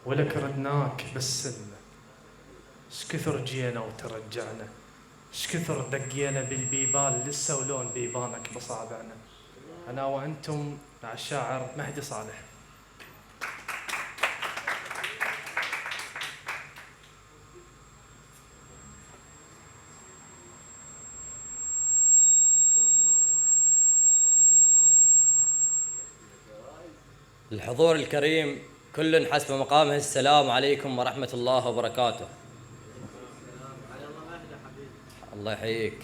ولك ردناك بالسلة. شكثر جينا وترجعنا، شكثر دقينا بالبيبان لسه ولون بيبانك بصابعنا. أنا وأنتم مع الشاعر مهدي صالح. الحضور الكريم كل حسب مقامه، السلام عليكم ورحمة الله وبركاته. الله يحييك.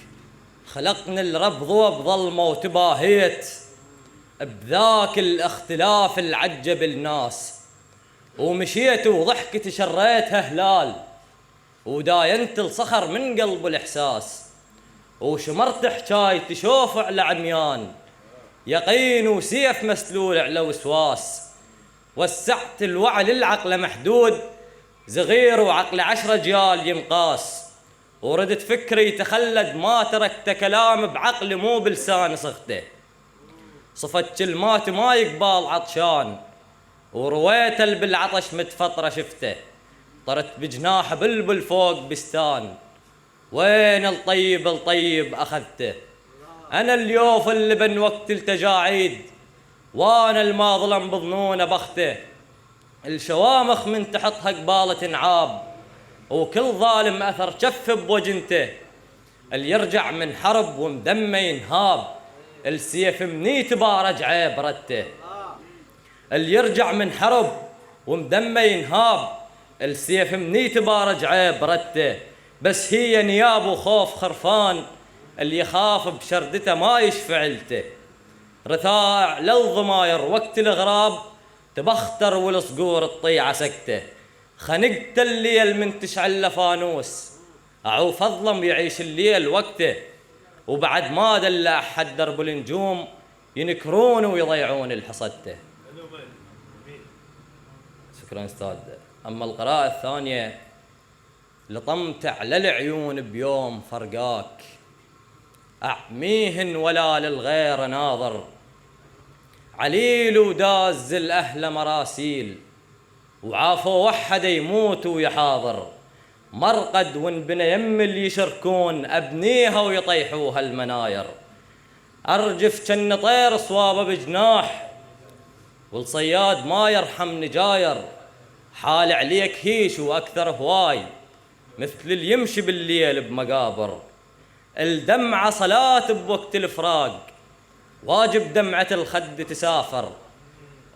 خلقني الرب ضوى بظلمة وتباهيت بذاك الاختلاف العجب الناس، ومشيت وضحكت شريتها هلال، وداينت الصخر من قلب الإحساس، وشمرت حجاي تشوف على عميان، يقين وسيف مسلول على وسواس. وسعت الوعي للعقل محدود، صغير وعقل 10 أجيال يمقاس، وردت فكري تخلد ما تركت كلام بعقل مو بلسان صغته. صفت كلمات ما يقبال عطشان، ورويت بالعطش متفطرة شفته. طرت بجناح بلبل فوق بستان، وين الطيب الطيب أخذته. أنا اليوف اللي بن وقت التجاعيد، وانا الما ظلم بظنونه بخته. الشوامخ من تحطها قبالة انعاب، وكل ظالم أثر شف بوجنته. اللي يرجع من حرب ومدمه ينهاب، السيف منيت بارج عيب رته. اللي يرجع من حرب ومدمه ينهاب، السيف منيت بارج عيب رته. بس هي نياب وخوف خرفان، اللي يخاف بشردته ما يشفعلته. رثاع للضماير وقت الغراب، تبختر والصقور الطيعة سكته. خنقت الليل من تشعل فانوس، أعوف أظلم يعيش الليل وقته. وبعد ما دل أحد درب النجوم، ينكرون ويضيعون الحصدته. شكرا أستاذ. أما القراءة الثانية، لطمت على العيون بيوم فرقاك، أعميهن ولا للغير ناظر. عليل وداز الأهل مراسيل، وعافوا وحد يموت ويحاضر. مرقد وانبنى يمل يشركون، أبنيها ويطيحوها المناير. أرجف كن طير صوابه بجناح، والصياد ما يرحم نجاير. حال عليك هيش وأكثر هواي، مثل اللي يمشي بالليل بمقابر. الدمعة صلاة بوقت الفراق، واجب دمعة الخد تسافر.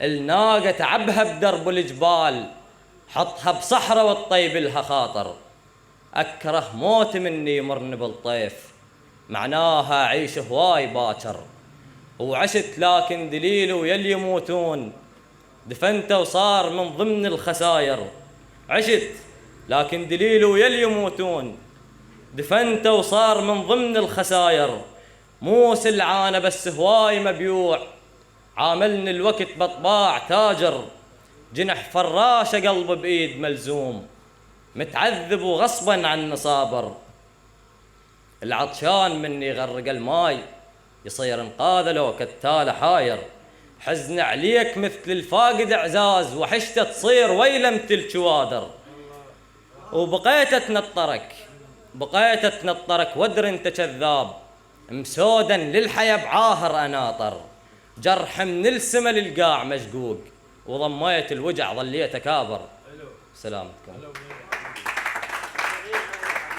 الناقة تعبها بدرب الجبال، حطها بصحراء والطيب لها خاطر. أكره موت مني يمرني بالطيف، معناها أعيش هواي باكر. وعشت لكن دليل ويلي يموتون، دفنت وصار من ضمن الخساير. عشت لكن دليل ويلي يموتون، دفنت وصار من ضمن الخساير. مو سلعانة بس هواي مبيوع، عاملني الوقت بطباع تاجر. جنح فراشة قلب بإيد ملزوم، متعذب وغصبا عني صابر. العطشان مني يغرق الماي، يصير انقاذ لو كالتالة حاير. حزن عليك مثل الفاقد اعزاز، وحشته تصير ويلمت الشوادر. وبقيت اتنطرك وادري انت كذاب، مسودا للحياة بعاهر اناطر. جرح من السما للقاع مشقوق، وضميت الوجع ظليت اكابر. سلامتكم.